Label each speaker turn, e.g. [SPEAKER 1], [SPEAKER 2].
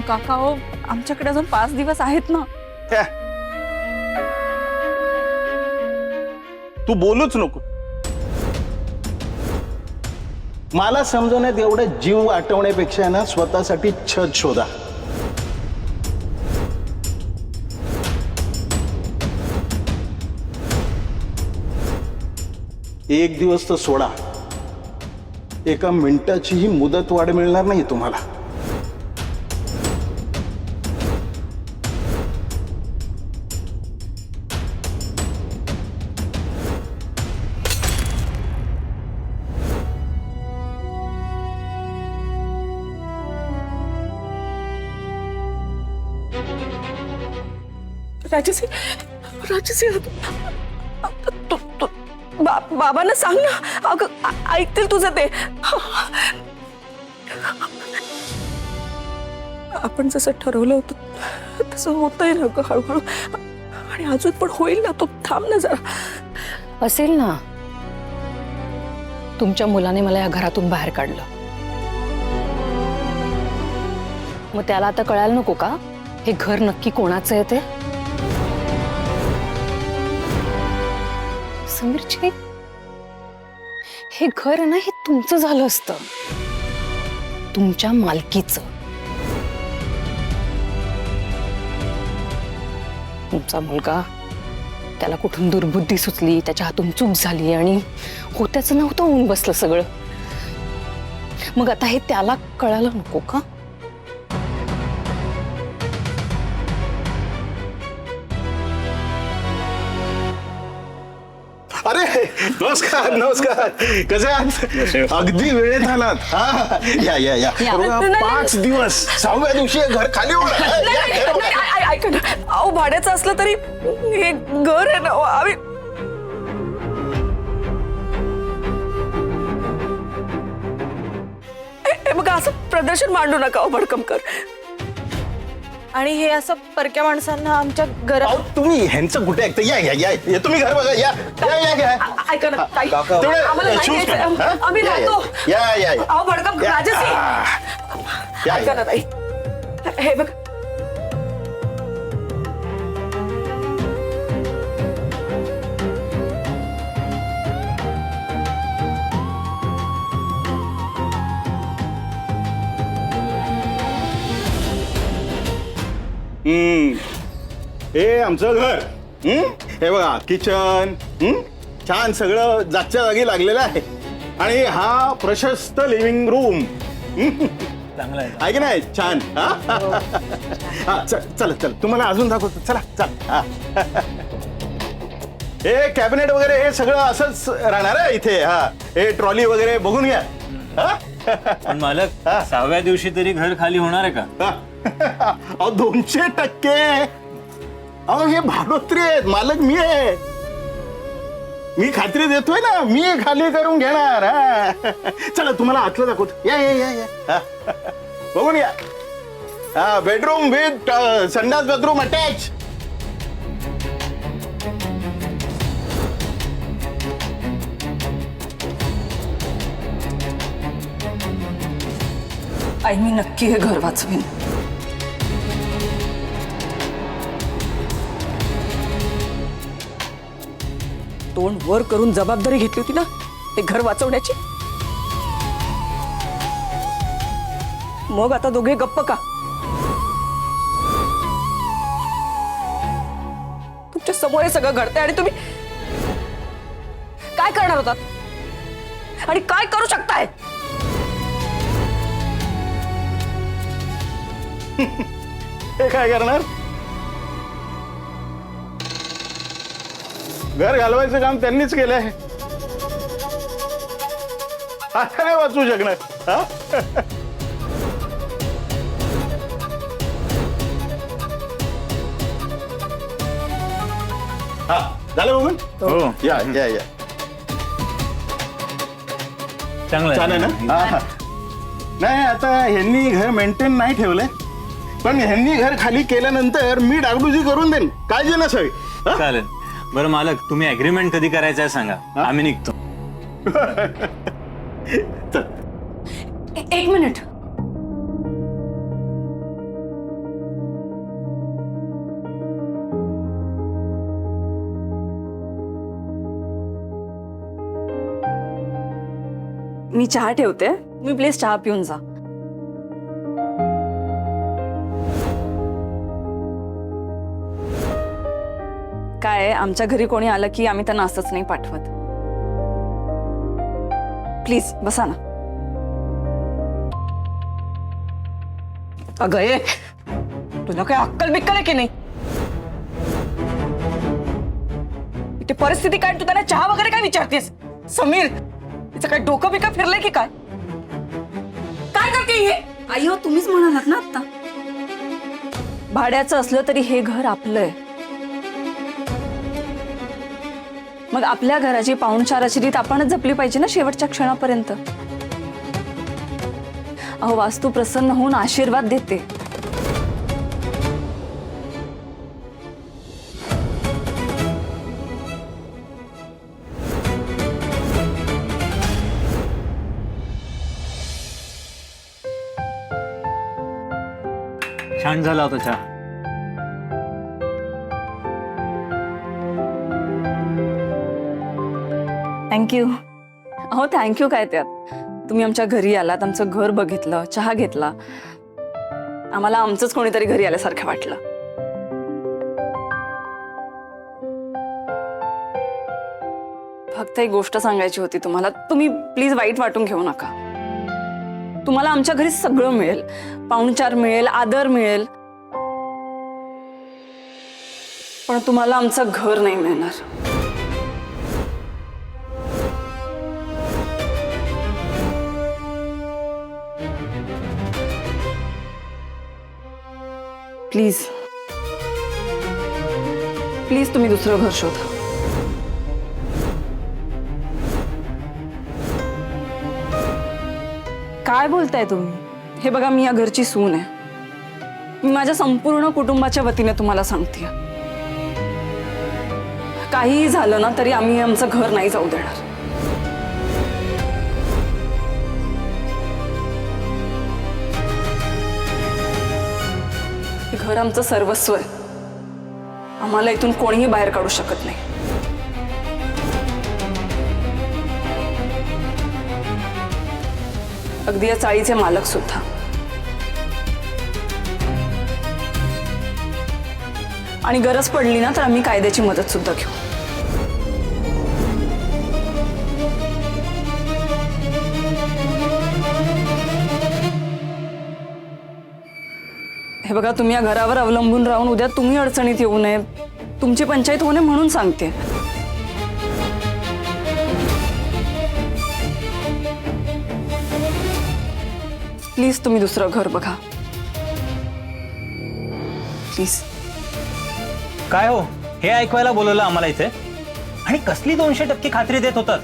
[SPEAKER 1] काका हो, आमच्याकडे अजून 5 दिवस आहेत ना.
[SPEAKER 2] तू बोलूच नको. मला समजवण्यात एवढं जीव आटवण्यापेक्षा ना स्वतःसाठी छत शोधा. एक दिवस तर सोडा, एका मिनिटाचीही मुदत वाढ मिळणार नाही तुम्हाला.
[SPEAKER 1] राजसी, राजसी, बाबांना सांग ना. अगं ऐकतील तुझं ते. आपण जसं ठरवलं होतं तसं होतंय ना ग हळूहळू. आणि अजून पण होईल ना. तो थांब ना जरा.
[SPEAKER 3] असेल ना. तुमच्या मुलाने मला या घरातून बाहेर काढलं, मग त्याला आता कळायला नको का हे घर नक्की कोणाचं आहे ते? समीरजी, हे घर ना हे तुमचं झालं असतं, तुमच्या मालकीचं. तुमचा मुलगा, त्याला कुठून दुर्बुद्धी सुचली, त्याच्या हातून चूक झाली आणि होत्याचं नव्हतं होऊन बसलं सगळं. मग आता हे त्याला कळायला नको का?
[SPEAKER 2] अरे नमस्कार नमस्कार. कसे आहात? अगदी वेळेत आलात. हा या या या. बघा, 5 दिवस 6व्या दिवशी हे घर खाली होणार.
[SPEAKER 1] ऐक ना, अहो भाड्याचं असलं तरी हे घर आहे ना. आम्ही बघा असं प्रदर्शन मांडू नका हो भडकमकर. आणि हे असं परक्या माणसांना आमच्या घरात.
[SPEAKER 2] तुम्ही ह्यांचं कुठे ऐकता? या या या या, तुम्ही घर बघा. या या या.
[SPEAKER 1] ऐका ना ताई,
[SPEAKER 2] तेवढे
[SPEAKER 1] आम्हाला नाही
[SPEAKER 2] shoes
[SPEAKER 1] यायचं.
[SPEAKER 2] घाला.
[SPEAKER 1] आम्ही
[SPEAKER 2] या, या,
[SPEAKER 1] राहतो.
[SPEAKER 2] या या या.
[SPEAKER 1] अहो भडकम
[SPEAKER 2] या.
[SPEAKER 1] राजसी,
[SPEAKER 2] या,
[SPEAKER 1] ऐका ना ताई, हे बघ.
[SPEAKER 2] हे आमचं घर. हे बघा किचन, छान सगळं जागच्या जागी लागलेलं आहे. आणि हा प्रशस्त लिव्हिंग रूम.
[SPEAKER 4] चांगला आहे.
[SPEAKER 2] आहे की नाही छान? हा चल चल तुम्हाला अजून दाखवतो. चला चल. हे कॅबिनेट वगैरे हे सगळं असंच राहणार आहे इथे. हा हे ट्रॉली वगैरे बघून घ्या.
[SPEAKER 4] पण मालक, 6व्या दिवशी तरी घर खाली होणार आहे का?
[SPEAKER 2] अहो 200%. अहो हे भाडोत्री आहेत, मालक मी आहे. मी खात्री देतोय ना, मी खाली करून घेणार. चला तुम्हाला आतलं दाखवतो. या या या या. बघून या. हा बेडरूम विथ संडास बाथरूम अटॅच.
[SPEAKER 1] आई मी नक्की हे घर वाचवीन. तोंड वर करून जबाबदारी घेतली होती ना हे घर वाचवण्याची. मग आता दोघे गप्प का? तुमच्या समोर हे सगळं घडतंय आणि तुम्ही काय करणार होतात आणि काय करू शकताय?
[SPEAKER 2] हे काय करणार? घर घालवायचं काम त्यांनीच केलंय. आता नाही वाचवू शकणार. हा झालं बघून.
[SPEAKER 4] हो.
[SPEAKER 2] या या या.
[SPEAKER 4] चांगलं
[SPEAKER 2] छान आहे ना? हा. नाही आता ह्यांनी घर मेंटेन नाही ठेवलंय, पण ह्यांनी घर खाली केल्यानंतर मी डागडुजी करून देईन, काळजी नसावी.
[SPEAKER 4] चालेल. बरं मालक, तुम्ही अग्रीमेंट कधी करायचं आहे सांगा, आम्ही निघतो.
[SPEAKER 3] एक मिनिट. मी चहा ठेवते, मी प्लीज चहा पिऊन जा. काय आहे, आमच्या घरी कोणी आलं की आम्ही त्यांना असंच नाही पाठवत. प्लीज बसा ना.
[SPEAKER 1] अगं ये, तुला काय अक्कल बिक्कल आहे की नाही? इथे परिस्थिती काय, तू त्यांना चहा वगैरे काय विचारतेस? समीर, तिचं काय डोकं बिकं फिरलंय की काय? काय करते हे?
[SPEAKER 3] आई हो, तुम्हीच म्हणालात ना आता, भाड्याचं असलं तरी हे घर आपलं आहे. मग आपल्या घराची पाहुणचाराची रीत आपणच जपली पाहिजे ना शेवटच्या क्षणापर्यंत. अहो, वास्तू प्रसन्न होऊन आशीर्वाद देते.
[SPEAKER 4] छान झाला होता चहा.
[SPEAKER 3] थँक्यू. अहो, थँक्यू काय त्यात. तुम्ही आमच्या घरी आलात, आमचं घर बघितलं, चहा घेतला. आम्हाला आमचंच कोणीतरी घरी आल्यासारखं वाटलं. फक्त एक गोष्ट सांगायची होती तुम्हाला. तुम्ही प्लीज वाईट वाटून घेऊ नका. तुम्हाला आमच्या घरी सगळं मिळेल, पाहुणचार मिळेल, आदर मिळेल, पण तुम्हाला आमचं घर नाही मिळणार. प्लीज प्लीज तुम्ही दुसरं घर शोधा. काय बोलताय तुम्ही? हे बघा, मी या घरची सून आहे. मी माझ्या संपूर्ण कुटुंबाच्या वतीने तुम्हाला सांगते, काहीही झालं ना तरी आम्ही आमचं घर नाही जाऊ देणार. हे घर आमचं सर्वस्व आहे. आम्हाला इथून कोणीही बाहेर काढू शकत नाही. अगदी या चाळीचे मालक सुद्धा. आणि गरज पडली ना तर आम्ही कायद्याची मदत सुद्धा घेऊ. हे बघा, तुम्ही या घरावर अवलंबून राहून उद्या तुम्ही अडचणीत येऊ नये, तुमची पंचायत होणे म्हणून सांगते. प्लीज तुम्ही दुसरं घर बघा. प्लीज.
[SPEAKER 4] काय हो, हे ऐकवायला बोलवलं आम्हाला इथे? आणि कसली 200% खात्री देत होतात?